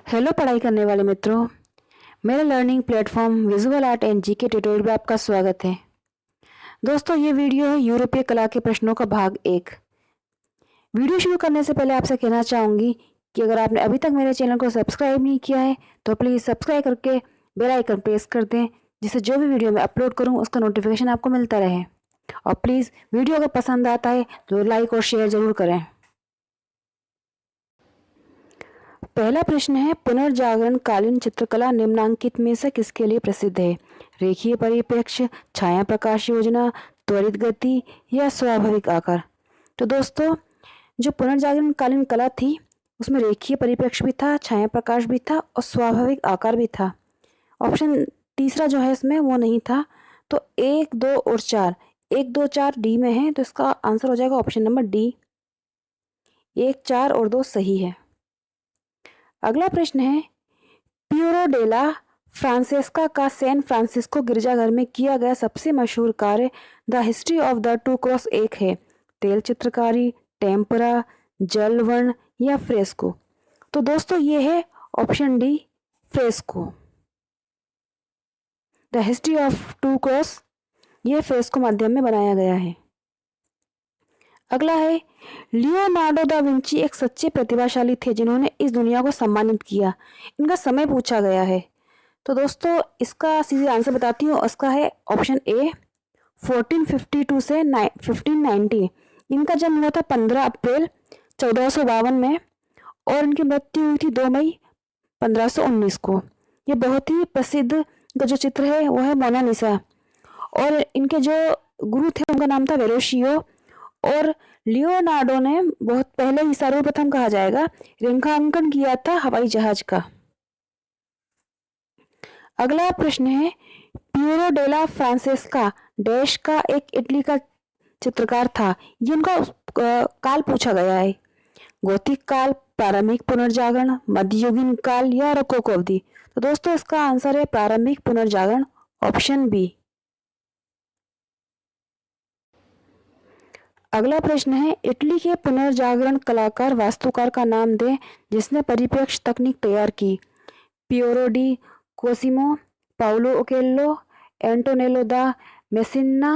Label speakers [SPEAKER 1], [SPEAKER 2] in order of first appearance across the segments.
[SPEAKER 1] Hello पढ़ाई करने वाले मित्रों, मेरे learning platform visual art and GK tutorial में आपका स्वागत है। दोस्तों, ये वीडियो है यूरोपीय कला के प्रश्नों का भाग 1। वीडियो शुरू करने से पहले आपसे कहना चाहूँगी कि अगर आपने अभी तक मेरे चैनल को सब्सक्राइब नहीं किया है तो प्लीज़ सब्सक्राइब करके बेल आइकन प्रेस कर दें, जिससे जो भी वीडियो मैं अपलोड करूँ उसका नोटिफिकेशन आपको मिलता रहे। और प्लीज़ वीडियो अगर पसंद आता है तो लाइक और शेयर ज़रूर करें। पहला प्रश्न है, पुनर्जागरण कालीन चित्रकला निम्नांकित में से किसके लिए प्रसिद्ध है? रेखीय परिप्रेक्ष्य, छाया प्रकाश योजना, त्वरित गति या स्वाभाविक आकार? तो दोस्तों, जो पुनर्जागरण कालीन कला थी उसमें रेखीय परिप्रेक्ष्य भी था, छाया प्रकाश भी था और स्वाभाविक आकार भी था। ऑप्शन तीसरा जो है इसमें वो नहीं था। तो 1, 2 और 4, 1, 2, 4 डी में है, तो इसका आंसर हो जाएगा ऑप्शन नंबर डी। 1, 4 और 2 सही है। अगला प्रश्न है, पियरो डेला फ्रांसेस्का का सैन फ्रांसिस्को गिरजाघर में किया गया सबसे मशहूर कार्य the history of the 2x1 है। तेल चित्रकारी, टेम्परा, जल वर्ण या फ्रेस्को? तो दोस्तों ये है option D, fresco. The history of 2x ये फ्रेस्को माध्यम में बनाया गया है। अगला है, लियोनार्डो दा विंची एक सच्चे प्रतिभाशाली थे जिन्होंने इस दुनिया को सम्मानित किया। इनका समय पूछा गया है। तो दोस्तों इसका सीधे आंसर बताती हूँ। इसका है ऑप्शन ए, 1452 से 1590। इनका जन्म हुआ था 15 अप्रैल 1452 में और इनकी मृत्यु हुई थी 2 मई 1519 को। ये बहुत ही प्रसिद्ध इनका जो चित्र है वो है मोनालिसा। और इनके जो गुरु थे उनका नाम था वेरोशियो। और लियोनार्डो ने बहुत पहले ही सर्वप्रथम कहा जाएगा रेखांकन किया था हवाई जहाज का। अगला प्रश्न है, पियरो डेला फ्रांसेस्का डैश का एक इटली का चित्रकार था। ये उनका काल पूछा गया है। गोथिक काल, प्रारंभिक पुनर्जागरण, मध्ययुगीन काल या रोकोको अवधि? तो दोस्तों इसका आंसर है प्रारंभिक पुनर्जागरण, ऑप्शन बी। अगला प्रश्न है, इटली के पुनर्जागरण कलाकार वास्तुकार का नाम दें जिसने परिप्रेक्ष्य तकनीक तैयार की। पियरो डी कोसिमो, पाउलो ओकेल्लो, एंटोनेलो दा मेसिना,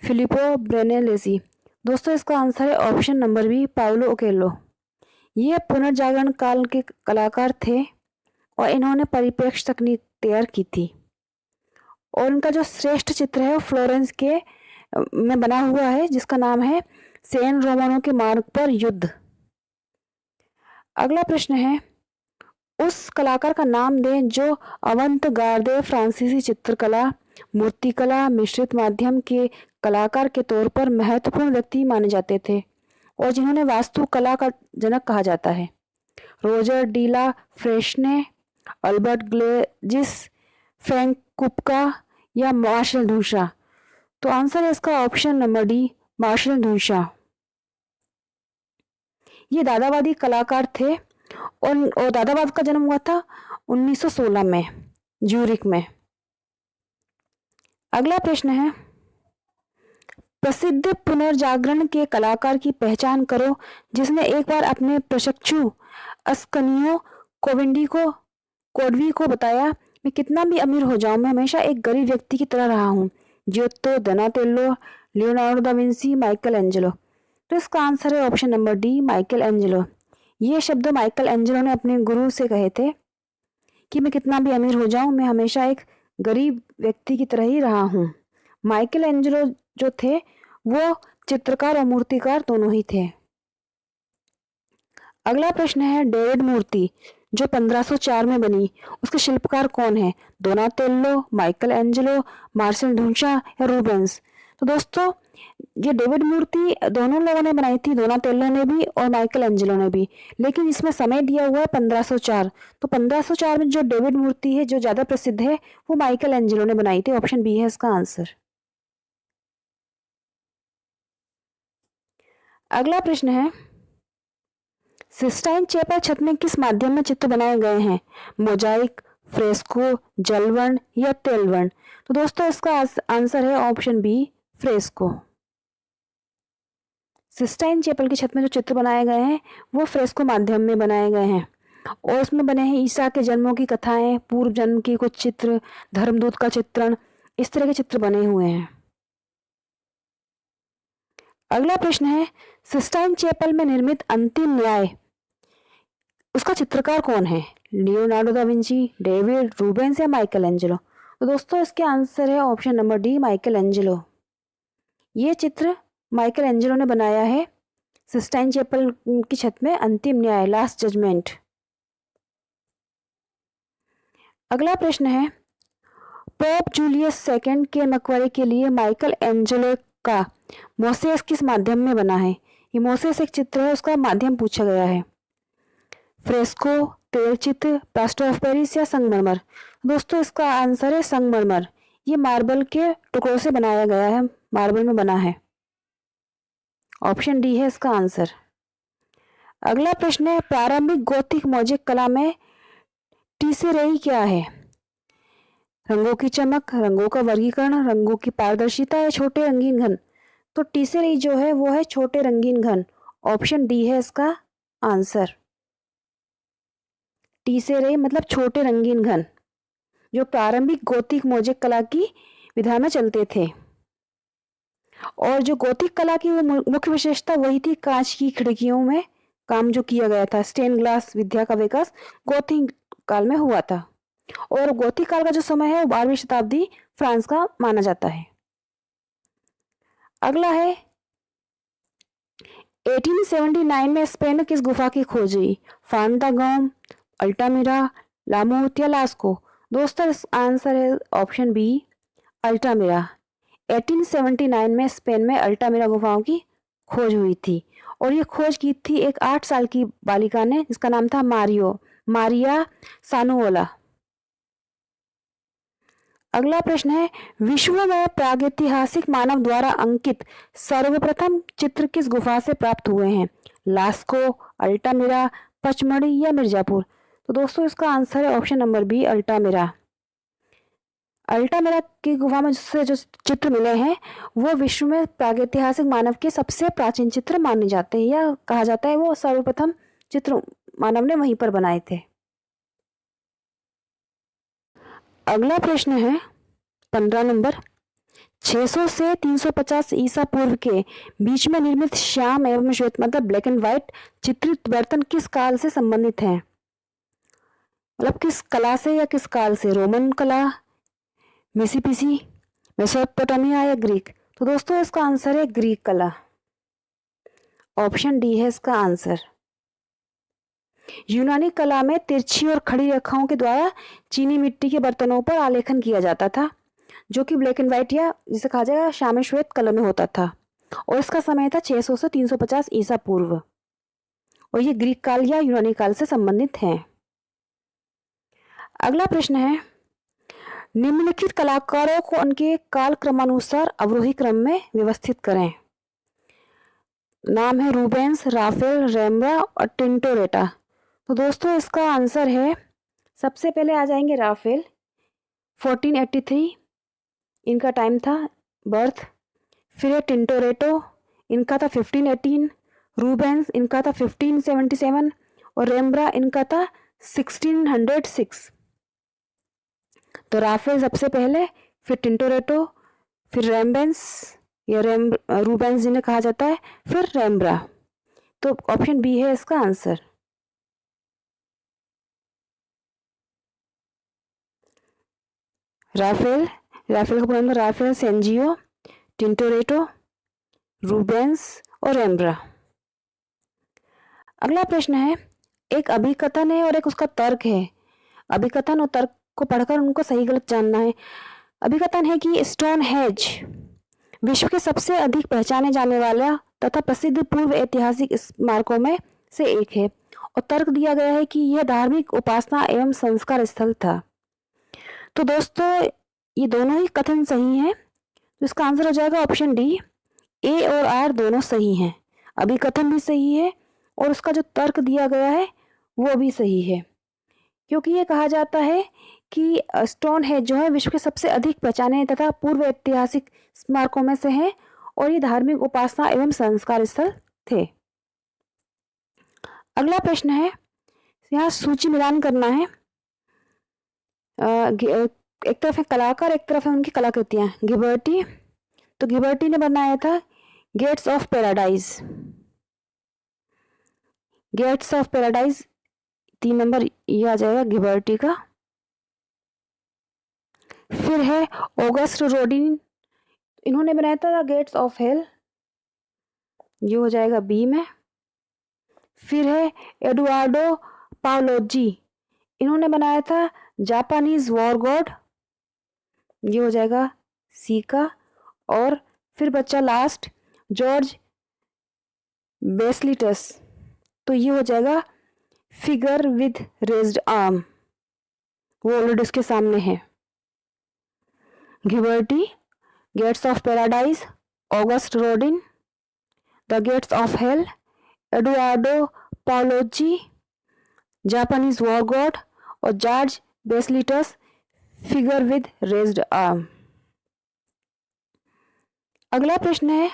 [SPEAKER 1] फिलिपो ब्रेनेलेसी? दोस्तों इसका आंसर है ऑप्शन नंबर बी, पाउलो ओकेल्लो। ये पुनर्जागरण काल के कलाकार थे और इन्होंने परिप्रेक्ष्य तकनीक तैयार की थी। और उनका जो श्रेष्ठ चित्र है वो फ्लोरेंस के में बना हुआ है जिसका नाम है सैन रोमानो के मार्ग पर युद्ध। अगला प्रश्न है, उस कलाकार का नाम दें जो अवंत गार्दे फ्रांसीसी चित्रकला, मूर्तिकला, मिश्रित माध्यम के कलाकार के तौर पर महत्वपूर्ण व्यक्ति माने जाते थे और जिन्होंने वास्तुकला का जनक कहा जाता है। रोजर डीला फ्रेशने, अल्बर्ट ग्लेजिस, फ्रैंक कुपका या मार्शल दूशा? तो आंसर है इसका ऑप्शन नंबर डी, मार्शल दूशा। ये दादावादी कलाकार थे और दादावाद का जन्म हुआ था 1916 में ज्यूरिक में। अगला प्रश्न है, प्रसिद्ध पुनर्जागरण के कलाकार की पहचान करो जिसने एक बार अपने प्रशिक्षु अस्कनियो कोडवी को बताया, मैं कितना भी अमीर हो जाऊं मैं हमेशा एक गरीब व्यक्ति की तरह रहा हूं। Giotto, Donatello, Leonardo da Vinci, Michelangelo? तो इसका आंसर है option number D, Michelangelo. ये शब्द माइकल एंजेलो ने अपने गुरु से कहे थे कि मैं कितना भी अमीर हो जाऊं मैं हमेशा एक गरीब व्यक्ति की तरह ही रहा हूं। माइकल एंजेलो जो थे वो चित्रकार और मूर्तिकार दोनों ही थे। अगला प्रश्न है, डेविड मूर्ति जो 1504 में बनी उसके शिल्पकार कौन है? दोनातेल्लो, माइकल एंजेलो, मार्शल दूशा या रूबेंस? तो दोस्तों ये डेविड मूर्ति दोनों लोगों ने बनाई थी, दोनातेल्लो ने भी और माइकल एंजेलो ने भी, लेकिन इसमें समय दिया हुआ है 1504। तो 1504 में जो डेविड मूर्ति है जो ज्यादा प्रसिद्ध है वो माइकल एंजेलो ने बनाई थी। ऑप्शन बी है इसका आंसर। अगला प्रश्न है, सिस्टाइन चैपल छत में किस माध्यम में चित्र बनाए गए हैं? मोजाइक, फ्रेस्को, जलवर्ण या तेलवर्ण? तो दोस्तों इसका आंसर है option B, fresco. Sistine chapel की छत में जो चित्र बनाए गए हैं वो फ्रेस्को माध्यम में बनाए गए हैं। और उसमें बने हैं ईसा के जन्मों की कथाएं, पूर्व जन्म की कुछ चित्र, धर्मदूत का चित्रण, इस तरह के चित्र बने हुए हैं। अगला प्रश्न है, सिस्टाइन चैपल में निर्मित अंतिम न्याय, उसका चित्रकार कौन है? Leonardo da Vinci, David, Rubens या माइकल एंजेलो? तो दोस्तों इसके आंसर है option number D, Michelangelo. ये चित्र माइकल एंजेलो ने बनाया है सिस्टाइन चैपल की छत में, अंतिम न्याय, लास्ट जजमेंट। अगला प्रश्न है, पोप जूलियस सेकंड के मकबरे के लिए माइकल एंजेलो का मोसेस किस माध्यम में बना है? ये मोसेस एक चित्र है, उसका माध्यम पूछा गया है। फ्रेस्को, तेल चित्र, प्लास्टर ऑफ पेरिस या संगमरमर? दोस्तों इसका आंसर है संगमरमर। ये मार्बल के टुकड़ों से बनाया गया है, मार्बल में बना है। ऑप्शन डी है इसका आंसर। अगला प्रश्न है, प्रारंभिक गोथिक मोज़ेक कला में टीसेरेई क्या है? रंगों की चमक, रंगों का वर्गीकरण, रंगों की पारदर्शिता या छोटे रंगीन घन? तो टीसेरेई जो है वो है छोटे रंगीन घन। ऑप्शन डी है इसका आंसर। टीसेरेई मतलब छोटे रंगीन घन, जो प्रारंभिक गोथिक मोज़ेक कला की विधा में चलते थे। और जो गोथिक कला की वो मुख्य विशेषता वही थी, कांच की खिड़कियों में काम जो किया गया था। स्टेन ग्लास विद्या का विकास गोथिक काल में हुआ था। और गोथिक काल का जो समय है वो 12वीं शताब्दी फ्रांस का माना जाता है। अगला है, 1879 में स्पेन में किस गुफा की खोज हुई? फांतागोम, अल्टामिरा, लामूत या लास्को? दोस्तों आंसर है ऑप्शन बी, अल्टामिरा। 1879 में स्पेन में अल्टामिरा गुफाओं की खोज हुई थी। और ये खोज की थी एक 8 साल की बालिका ने, जिसका नाम था मारिया सानुओला। अगला प्रश्न है, विश्व में प्रागैतिहासिक मानव द्वारा अंकित सर्वप्रथम चित्र किस गुफा से प्राप्त हुए हैं? लास्को, अल्टामिरा, पचमढ़ी या मिर्जापुर? तो दोस्तों इसका आंसर है option number B, Altamira. Altamira की गुफा में से जो चित्र मिले हैं वो विश्व में प्रागैतिहासिक मानव के सबसे प्राचीन चित्र माने जाते हैं, या कहा जाता है वो सर्वप्रथम चित्र मानव ने वहीं पर बनाए थे। अगला प्रश्न है 15 नंबर, 600 से 350 ईसा पूर्व के बीच में निर्मित श्याम एवं श्वेत मतलब ब्लैक एंड व्हाइट चित्रित बर्तन किस काल से संबंधित हैं? मतलब किस कला से या किस काल से? रोमन कला, मिसिपिसी, मेसोपोटामिया या ग्रीक? तो दोस्तों इसका आंसर है ग्रीक कला। ऑप्शन डी है इसका आंसर। यूनानी कला में तिरछी और खड़ी रेखाओं के द्वारा चीनी मिट्टी के बर्तनों पर आलेखन किया जाता था, जो कि ब्लैक एंड व्हाइट या जिसे कहा जाएगा श्याम श्वेत कलर में होता था। और इसका समय था 600 से 350 ईसा पूर्व। और ये ग्रीक काल या यूनानी काल से संबंधित है। अगला प्रश्न है, निम्नलिखित कलाकारों को उनके काल क्रमानुसार अवरोही क्रम में व्यवस्थित करें। नाम है रूबेंस, राफेल, रेम्ब्रा और टिंटोरेटा। तो दोस्तों इसका आंसर है, सबसे पहले आ जाएंगे राफेल, 1483 इनका टाइम था बर्थ। फिर है टिंटोरेटो, इनका था 1518। रूबेंस इनका था 1577 और रेम्ब्रा इनका था 1606। तो राफेल सबसे पहले, फिर टिंटोरेटो, फिर रेम्बेंस या रूबेंस जिन्हें कहा जाता है, फिर रेम्ब्रा। तो ऑप्शन बी है इसका आंसर। राफेल का पूरा नाम राफेल सेंजियो, टिंटोरेटो, रूबेंस और रेम्ब्रा। अगला प्रश्न है, एक अभिकथन है और एक उसका तर्क है। अभिकथन और तर्क को पढ़कर उनको सही गलत जानना है। अभिकथन है कि स्टोनहेंज विश्व के सबसे अधिक पहचाने जाने वाला तथा प्रसिद्ध पूर्व ऐतिहासिक स्मारकों में से एक है। और तर्क दिया गया है कि यह धार्मिक उपासना एवं संस्कार स्थल था। तो दोस्तों ये दोनों ही कथन सही हैं, तो इसका आंसर हो जाएगा ऑप्शन डी। ए और आर दोनों सही हैं, अभिकथन भी सही है और उसका जो तर्क दिया गया है वो भी सही है। क्योंकि ये कहा जाता है कि स्टोनहेंज जो है विश्व के सबसे अधिक पहचाने तथा पूर्व ऐतिहासिक स्मारकों में से है और ये धार्मिक उपासना एवं संस्कार स्थल थे। अगला प्रश्न है, यहाँ सूची मिलान करना है। एक तरफ है कलाकार, एक तरफ है उनकी कलाकृतियाँ। गिबर्टी, तो गिबर्टी ने बनाया था gates of paradise. Gates of paradise 3 number ये आ जाएगा गिबर्टी का। फिर है ऑगस्ट रोडिन, इन्होंने बनाया था गेट्स ऑफ हेल, ये हो जाएगा बी में। फिर है एडुआर्डो पावलोजी, इन्होंने बनाया था जापानीज वॉर गॉड, ये हो जाएगा सी का। और फिर बच्चा लास्ट जॉर्ज बेसलिटस, तो ये हो जाएगा फिगर विद रेज्ड आर्म, वो ऑलरेडी उसके सामने है। Ghiberti, gates of paradise, August Rodin, the gates of hell, Eduardo Paolozzi, Japanese war god और George Baselitz, figure with raised arm. अगला प्रश्न है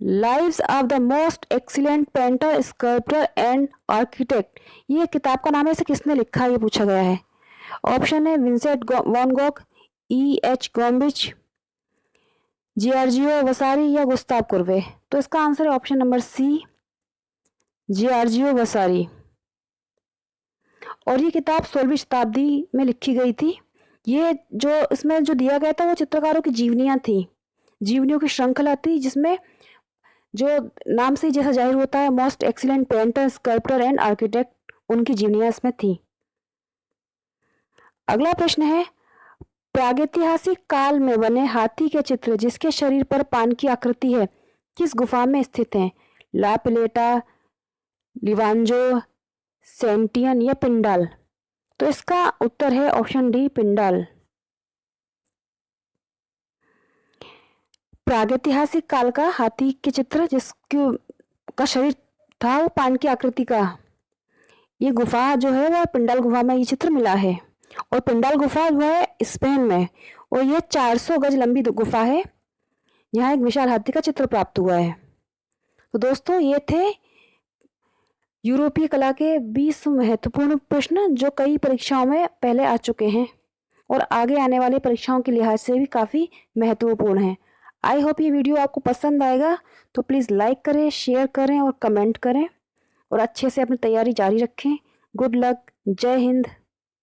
[SPEAKER 1] lives of the most excellent painter, sculptor and architect, ये किताब का नाम है, इसे किसने लिखा, ये पूछा गया है। ऑप्शन है Vincent van Gogh, E.H. Gombrich, Giorgio Vasari या गुस्ताव कुर्वे। तो इसका आंसर है option number C, Giorgio Vasari. और ये किताब 16वीं शताब्दी में लिखी गई थी। ये जो इसमें जो दिया गया था वो चित्रकारों की जीवनियाँ थी, जीवनियों की श्रृंखला थी, जिसमें जो नाम से जैसा जाहिर होता है most excellent painter, sculptor and architect, उनकी जीवनियाँ इसमें थी। अगला प्रश्न है प्रागैतिहासिक काल में बने हाथी के चित्र जिसके शरीर पर पान की आकृति है किस गुफा में स्थित हैं? ला पिलेटा, लिवांजो, सेंटियन या पिंडाल। तो इसका उत्तर है ऑप्शन डी, पिंडाल। प्रागैतिहासिक काल का हाथी के चित्र जिसका शरीर था वो पान की आकृति का, ये गुफा जो है वह पिंडाल गुफा में ये चित्र मिला है। और पिंडाल गुफा जो है स्पेन में, और यह 400 गज लंबी गुफा है, यहाँ एक विशाल हाथी का चित्र प्राप्त हुआ है। तो दोस्तों ये थे यूरोपीय कला के 20 महत्वपूर्ण प्रश्न जो कई परीक्षाओं में पहले आ चुके हैं और आगे आने वाली परीक्षाओं के लिहाज से भी काफ़ी महत्वपूर्ण हैं। आई होप ये वीडियो आपको पसंद आएगा, तो प्लीज़ लाइक करें, शेयर करें और कमेंट करें और अच्छे से अपनी तैयारी जारी रखें। गुड लक, जय हिंद।